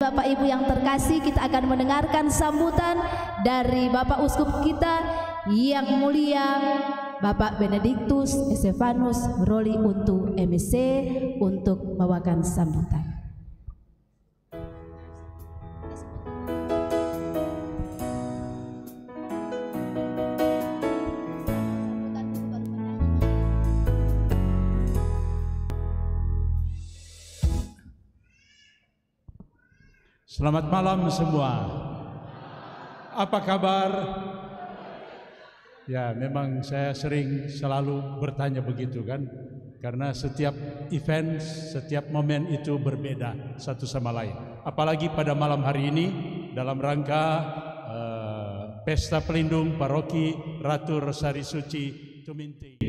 Bapak Ibu yang terkasih, kita akan mendengarkan sambutan dari Bapak Uskup kita yang mulia Bapak Benediktus Estefanus Roli Untu MSc untuk membawakan sambutan. Selamat malam semua. Apa kabar? Ya, memang saya selalu bertanya begitu kan, karena setiap event, setiap momen itu berbeda satu sama lain. Apalagi pada malam hari ini dalam rangka Pesta Pelindung Paroki Ratu Rosari Suci Tuminting.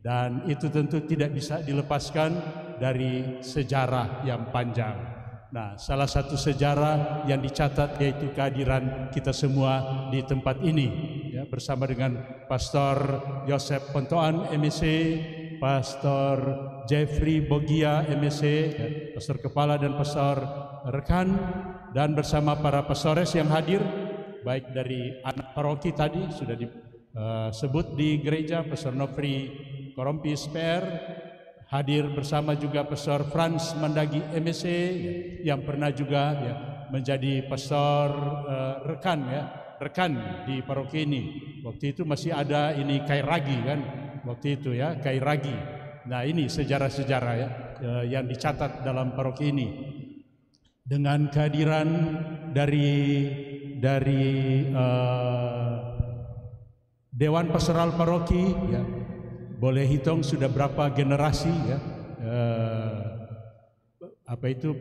Dan itu tentu tidak bisa dilepaskan dari sejarah yang panjang. Nah, salah satu sejarah yang dicatat yaitu kehadiran kita semua di tempat ini, ya, bersama dengan Pastor Yosef Pontoan MSc, Pastor Jeffrey Bogia MSc, ya, Pastor Kepala dan Pastor Rekan, dan bersama para pastores yang hadir, baik dari anak paroki tadi sudah disebut di gereja, Pastor Nofri Korompis PR, hadir bersama juga Pastor Franz Mandagi MSc, yang pernah juga ya, menjadi pastor rekan di paroki ini. Waktu itu masih ada ini Kairagi kan, waktu itu ya Kairagi. Nah, ini sejarah-sejarah ya yang dicatat dalam paroki ini. Dengan kehadiran dari Dewan Pastoral Paroki, ya, boleh hitung sudah berapa generasi ya,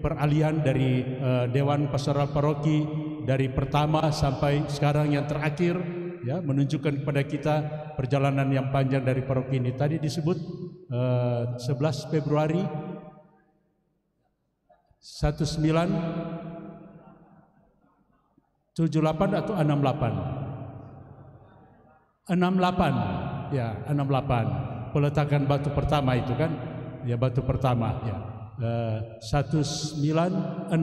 peralihan dari Dewan Pastoral Paroki dari pertama sampai sekarang yang terakhir, ya, menunjukkan kepada kita perjalanan yang panjang dari paroki ini. Tadi disebut 11 Februari 1978 atau 68? 68. Ya, 68 peletakan batu pertama itu kan, ya, batu pertama ya, 1968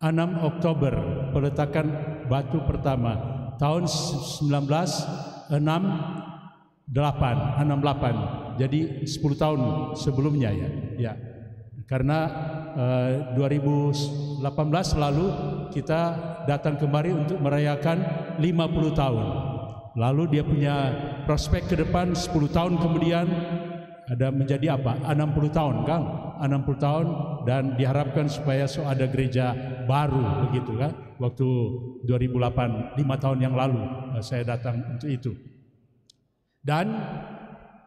6 Oktober peletakan batu pertama tahun 1968, jadi 10 tahun sebelumnya ya. Karena 2018 lalu kita datang kemari untuk merayakan 50 tahun. Lalu dia punya prospek ke depan 10 tahun kemudian ada menjadi apa? 60 tahun kan? 60 tahun, dan diharapkan supaya ada gereja baru begitu kan? Waktu 2008, 5 tahun yang lalu saya datang untuk itu. Dan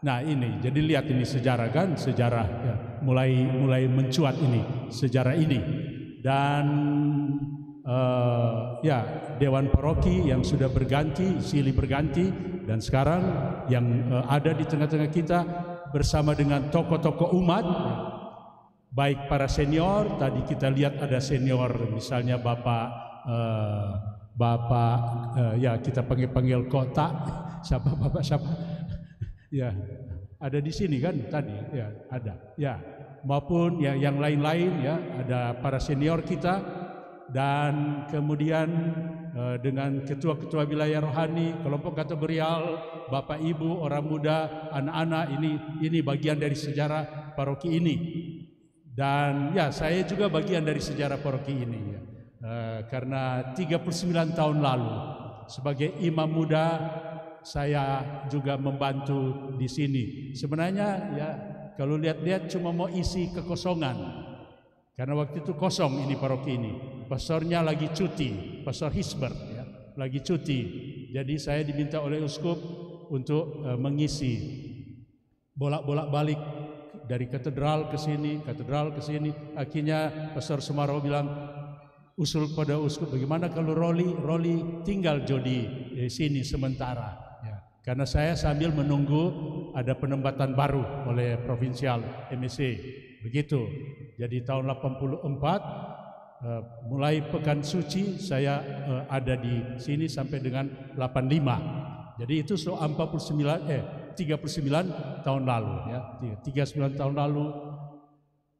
nah ini, jadi lihat ini sejarah kan, sejarah ya, mulai mencuat ini, sejarah ini. Dan ya, Dewan Paroki yang sudah berganti, silih berganti, dan sekarang yang ada di tengah-tengah kita bersama dengan tokoh-tokoh umat, baik para senior, tadi kita lihat ada senior misalnya Bapak ya kita panggil kota, siapa Bapak siapa? Ya, ada di sini kan tadi, ya ada, ya, maupun ya yang lain-lain ya, ada para senior kita, dan kemudian dengan ketua-ketua wilayah rohani, kelompok kategorial, Bapak Ibu, orang muda, anak-anak, ini bagian dari sejarah paroki ini. Dan ya, saya juga bagian dari sejarah paroki ini ya. Karena 39 tahun lalu sebagai imam muda saya juga membantu di sini. Sebenarnya ya kalau lihat-lihat cuma mau isi kekosongan, karena waktu itu kosong ini paroki ini. Pastornya lagi cuti, Pastor Hisbert ya, lagi cuti. Jadi saya diminta oleh uskup untuk mengisi, bolak-balik dari katedral ke sini, Akhirnya Pastor Sumarwo bilang, usul pada uskup, bagaimana kalau Roli tinggal di sini sementara ya. Karena saya sambil menunggu ada penempatan baru oleh provinsial MSc begitu. Jadi tahun 84 mulai Pekan Suci saya ada di sini sampai dengan 85. Jadi itu 39 tahun lalu ya. 39 tahun lalu,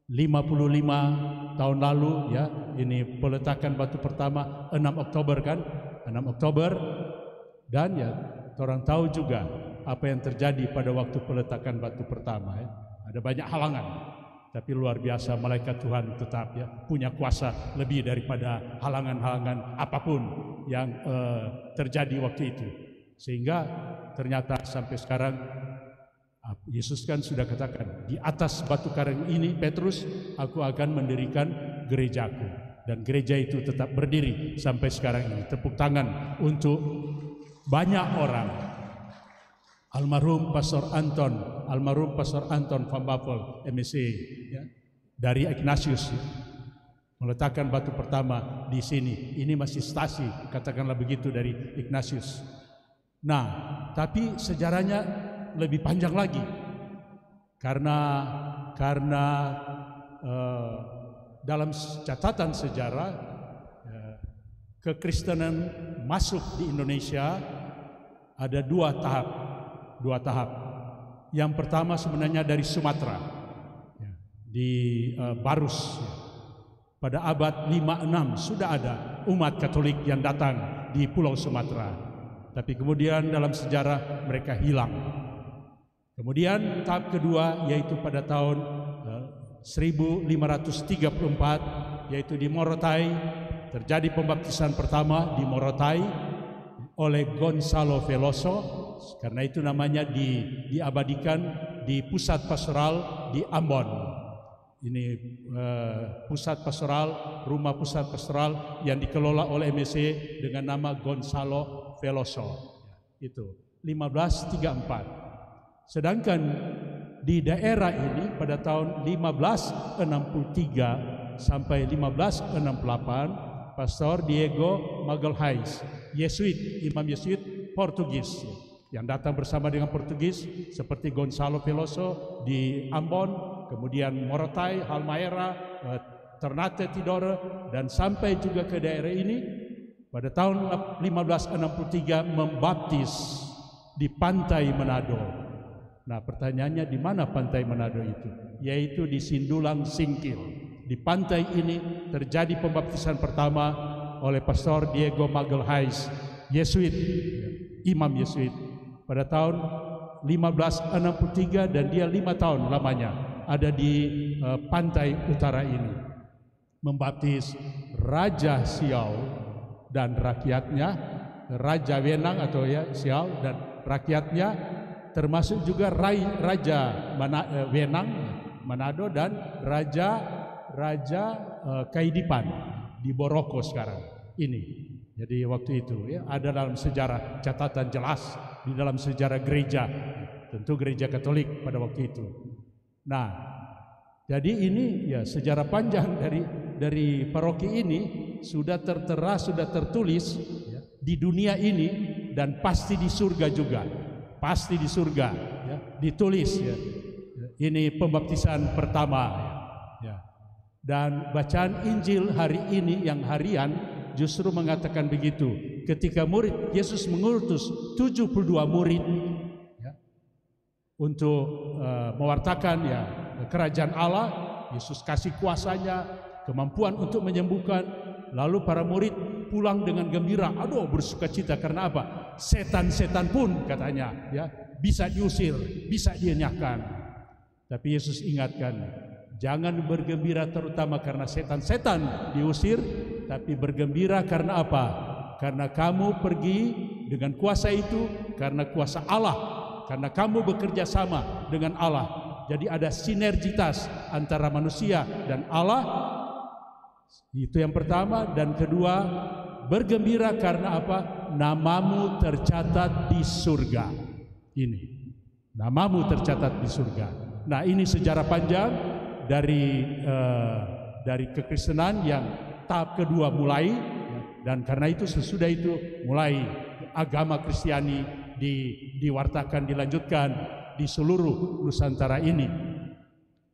55 tahun lalu ya. Ini peletakan batu pertama 6 Oktober kan? 6 Oktober. Dan ya orang tahu juga apa yang terjadi pada waktu peletakan batu pertama ya. Ada banyak halangan. Tapi luar biasa malaikat Tuhan tetap ya punya kuasa lebih daripada halangan-halangan apapun yang terjadi waktu itu. Sehingga ternyata sampai sekarang Yesus kan sudah katakan, di atas batu karang ini Petrus, aku akan mendirikan gerejaku. Dan gereja itu tetap berdiri sampai sekarang ini. Tepuk tangan untuk banyak orang. Almarhum Pastor Anton van Bavel MSc ya, dari Ignatius ya, meletakkan batu pertama di sini. Ini masih stasi, katakanlah begitu, dari Ignatius. Nah, tapi sejarahnya lebih panjang lagi karena dalam catatan sejarah kekristenan masuk di Indonesia ada dua tahap. Yang pertama sebenarnya dari Sumatera di Barus pada abad 5-6 sudah ada umat Katolik yang datang di Pulau Sumatera, tapi kemudian dalam sejarah mereka hilang. Kemudian tahap kedua yaitu pada tahun 1534 yaitu di Morotai, terjadi pembaptisan pertama di Morotai oleh Gonzalo Veloso. Karena itu namanya diabadikan di pusat pastoral di Ambon. Ini pusat pastoral, rumah pusat pastoral yang dikelola oleh MSc dengan nama Gonzalo Veloso. Itu 1534. Sedangkan di daerah ini pada tahun 1563 sampai 1568 Pastor Diego Magalhães, Yesuit, imam Yesuit Portugis, yang datang bersama dengan Portugis seperti Gonzalo Veloso di Ambon, kemudian Morotai, Halmahera, Ternate Tidore, dan sampai juga ke daerah ini pada tahun 1563 membaptis di Pantai Manado. Nah, pertanyaannya di mana Pantai Manado itu? Yaitu di Sindulang Singkil. Di pantai ini terjadi pembaptisan pertama oleh Pastor Diego Magalhães, Yesuit, imam Yesuit, pada tahun 1563, dan dia 5 tahun lamanya ada di pantai utara ini, membaptis Raja Siau dan rakyatnya, Raja Wenang atau ya Siau dan rakyatnya, termasuk juga Raja Wenang Manado dan Raja Kaidipan di Boroko sekarang ini. Jadi waktu itu ya ada dalam sejarah, catatan jelas di dalam sejarah gereja, tentu gereja Katolik pada waktu itu. Nah, jadi ini ya sejarah panjang dari paroki ini sudah tertera, sudah tertulis ya, di dunia ini dan pasti di surga juga, pasti di surga ya, ditulis ya. Ini pembaptisan pertama ya. Dan bacaan Injil hari ini yang harian justru mengatakan begitu. Ketika Yesus mengutus 72 murid ya, untuk mewartakan ya kerajaan Allah, Yesus kasih kuasanya, kemampuan untuk menyembuhkan. Lalu para murid pulang dengan gembira, aduh bersukacita karena apa? Setan-setan pun katanya ya bisa diusir, bisa dienyahkan. Tapi Yesus ingatkan, jangan bergembira terutama karena setan-setan diusir, tapi bergembira karena apa? Karena kamu pergi dengan kuasa itu, karena kuasa Allah, karena kamu bekerja sama dengan Allah. Jadi ada sinergitas antara manusia dan Allah. Itu yang pertama. Dan kedua, bergembira karena apa? Namamu tercatat di surga. Ini namamu tercatat di surga. Nah, ini sejarah panjang dari kekristenan yang tahap kedua mulai, dan karena itu sesudah itu mulai agama Kristiani diwartakan, dilanjutkan di seluruh Nusantara ini.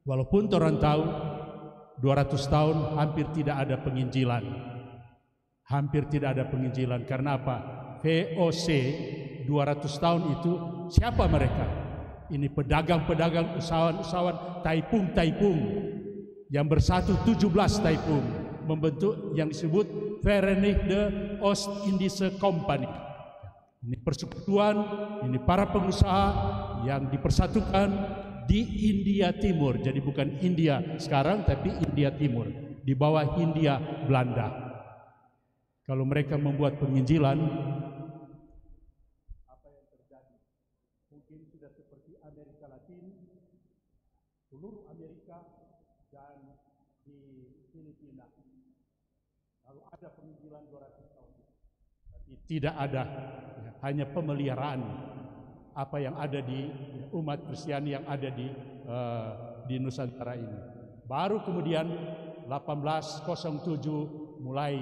Walaupun orang tahu 200 tahun hampir tidak ada penginjilan, hampir tidak ada penginjilan. Karena apa? VOC 200 tahun itu siapa mereka? Ini pedagang-pedagang, usahawan taipung yang bersatu 17 taipung membentuk yang disebut Verenigde Oost-Indische Company. Ini persekutuan, ini para pengusaha yang dipersatukan di India Timur. Jadi bukan India sekarang, tapi India Timur, di bawah Hindia Belanda. Kalau mereka membuat penginjilan, apa yang terjadi? Mungkin sudah seperti Amerika Latin, seluruh Amerika, dan di Filipina. Lalu ada penginjilan 200 tahun. Tapi tidak ada, hanya pemeliharaan apa yang ada di umat Kristiani yang ada di Nusantara ini. Baru kemudian 1807 mulai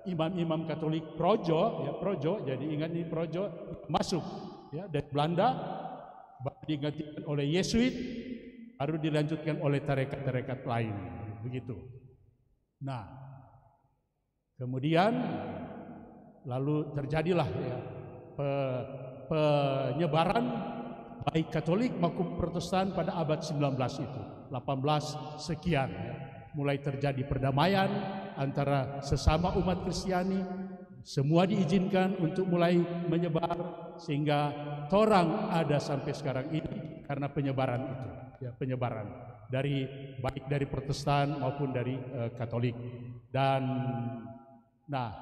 imam-imam Katolik Projo, jadi ingat ini Projo masuk dari Belanda, baru digantikan oleh Yesuit, baru dilanjutkan oleh tarekat-tarekat lain, begitu. Nah, kemudian lalu terjadilah penyebaran baik Katolik maupun Protestan pada abad 19 itu, 18 sekian. Mulai terjadi perdamaian antara sesama umat Kristiani, semua diizinkan untuk mulai menyebar, sehingga torang ada sampai sekarang ini karena penyebaran itu, penyebaran dari baik dari Protestan maupun dari Katolik. Dan nah,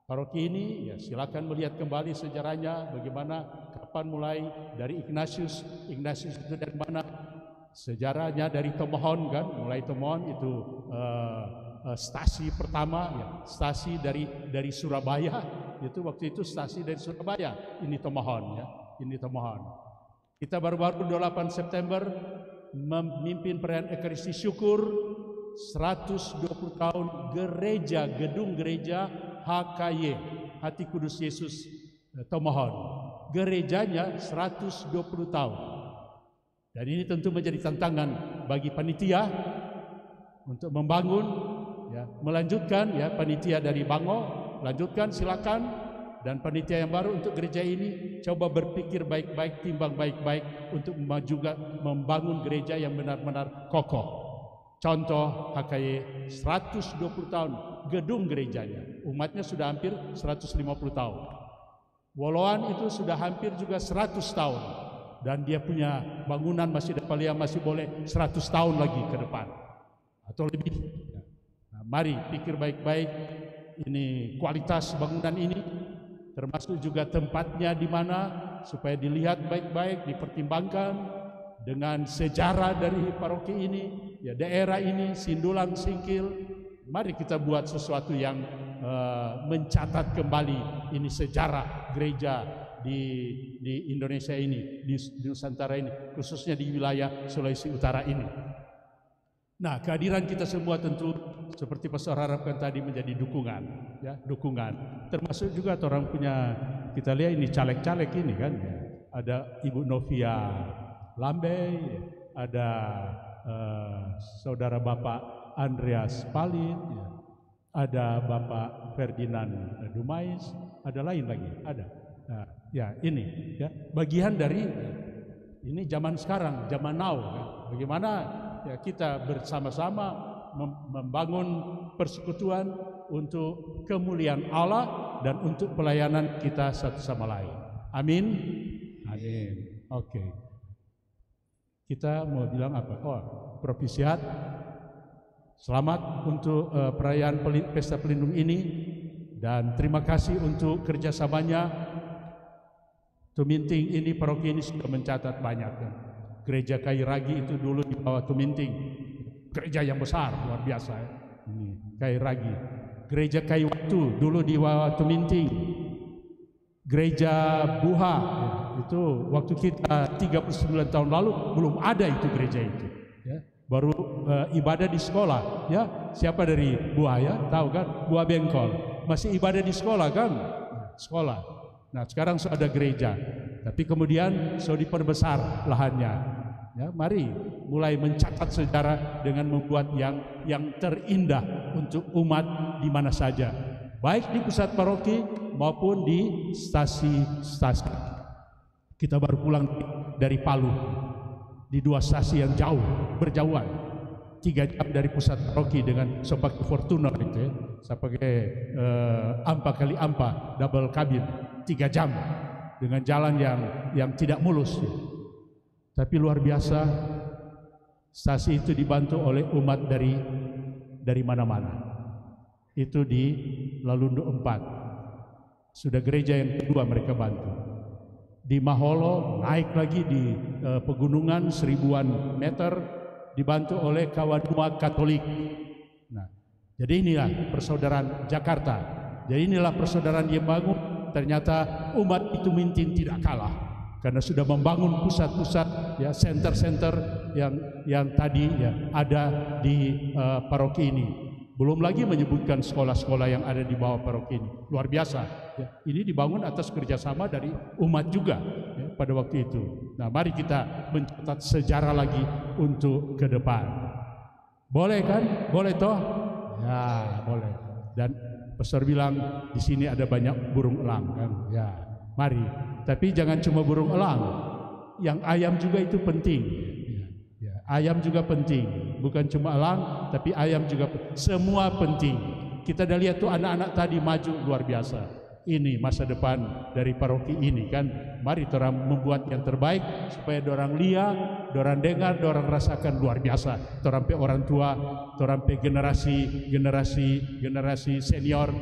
paroki ini silakan melihat kembali sejarahnya, bagaimana kapan mulai dari Ignatius itu dari mana, sejarahnya dari Tomohon kan, mulai Tomohon itu stasi pertama, stasi dari Surabaya, itu waktu itu stasi dari Surabaya, ini Tomohon ini Tomohon. Kita baru-baru 28 September memimpin perayaan Ekaristi Syukur 120 tahun gedung gereja HKY, Hati Kudus Yesus Tomohon. Gerejanya 120 tahun. Dan ini tentu menjadi tantangan bagi panitia untuk membangun, melanjutkan, panitia dari Bango, lanjutkan silakan. Dan panitia yang baru untuk gereja ini coba berpikir baik-baik, timbang baik-baik untuk juga membangun gereja yang benar-benar kokoh. Contoh HKY 120 tahun gedung gerejanya, umatnya sudah hampir 150 tahun. Woloan itu sudah hampir juga 100 tahun, dan dia punya bangunan masih masih boleh 100 tahun lagi ke depan atau lebih. Nah, mari pikir baik-baik ini kualitas bangunan ini, termasuk juga tempatnya di mana, supaya dilihat baik-baik, dipertimbangkan dengan sejarah dari paroki ini, daerah ini, Sindulang, Singkil. Mari kita buat sesuatu yang mencatat kembali ini sejarah gereja di Indonesia ini, di Nusantara ini, khususnya di wilayah Sulawesi Utara ini. Nah, kehadiran kita semua tentu seperti Pastor harapkan tadi menjadi dukungan, dukungan. Termasuk juga orang punya, kita lihat ini caleg-caleg ini kan, ada Ibu Novia Lambe, ada saudara Bapak Andreas Palin, ada Bapak Ferdinand Dumais, ada lain lagi, ada. Nah, ini bagian dari ini zaman sekarang, zaman now. Bagaimana kita bersama-sama membangun persekutuan untuk kemuliaan Allah dan untuk pelayanan kita satu sama lain. Amin. Amin. Oke. Kita mau bilang apa? Propisiat. Selamat untuk perayaan Pesta Pelindung ini, dan terima kasih untuk kerjasamanya. Tuminting ini, paroki ini sudah mencatat banyak. Gereja Kayu Ragi itu dulu di bawah Tuminting, gereja yang besar luar biasa. Ini Kayu Ragi. Gereja Kayu Watu dulu di bawah Tuminting. Gereja Buha itu waktu kita 39 tahun lalu belum ada itu gereja itu. Baru ibadah di sekolah. Siapa dari Buah tahu kan? Buah Bengkol masih ibadah di sekolah kan? Sekolah. Nah, sekarang sudah ada gereja, tapi kemudian sudah diperbesar lahannya. Mari mulai mencatat sejarah dengan membuat yang terindah untuk umat di mana saja, baik di pusat paroki maupun di stasi-stasi. Kita baru pulang dari Palu, di 2 stasiun yang jauh, berjauhan, 3 jam dari pusat paroki dengan saya pakai Fortuner itu ya, saya pakai ampa kali ampa double cabin, 3 jam dengan jalan yang tidak mulus ya. Tapi luar biasa, stasi itu dibantu oleh umat dari mana-mana. Itu di Lalundo 4, sudah gereja yang kedua mereka bantu. Di Maholo naik lagi di pegunungan 1000-an meter, dibantu oleh Kawanua Katolik. Nah, jadi inilah persaudaraan Jakarta. Jadi inilah persaudaraan yang bangun. Ternyata umat itu Mintin tidak kalah, karena sudah membangun pusat-pusat ya, center-center yang tadi ya ada di paroki ini. Belum lagi menyebutkan sekolah-sekolah yang ada di bawah paroki ini. Luar biasa ya. Ini dibangun atas kerjasama dari umat juga ya, pada waktu itu. Nah, mari kita mencatat sejarah lagi untuk ke depan. Boleh kan? Boleh toh? Ya, boleh. Dan pastor bilang di sini ada banyak burung elang kan? Ya, mari. Tapi jangan cuma burung elang, yang ayam juga itu penting. Ya, ayam juga penting. Bukan cuma elang, tapi ayam juga semua penting. Kita dah lihat tuh anak-anak tadi maju luar biasa. Ini masa depan dari paroki ini kan. Mari orang membuat yang terbaik supaya orang lihat, orang dengar, orang rasakan luar biasa. Orang pe orang tua, orang pe generasi senior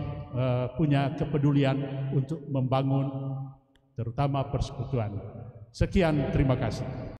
punya kepedulian untuk membangun terutama persekutuan. Sekian, terima kasih.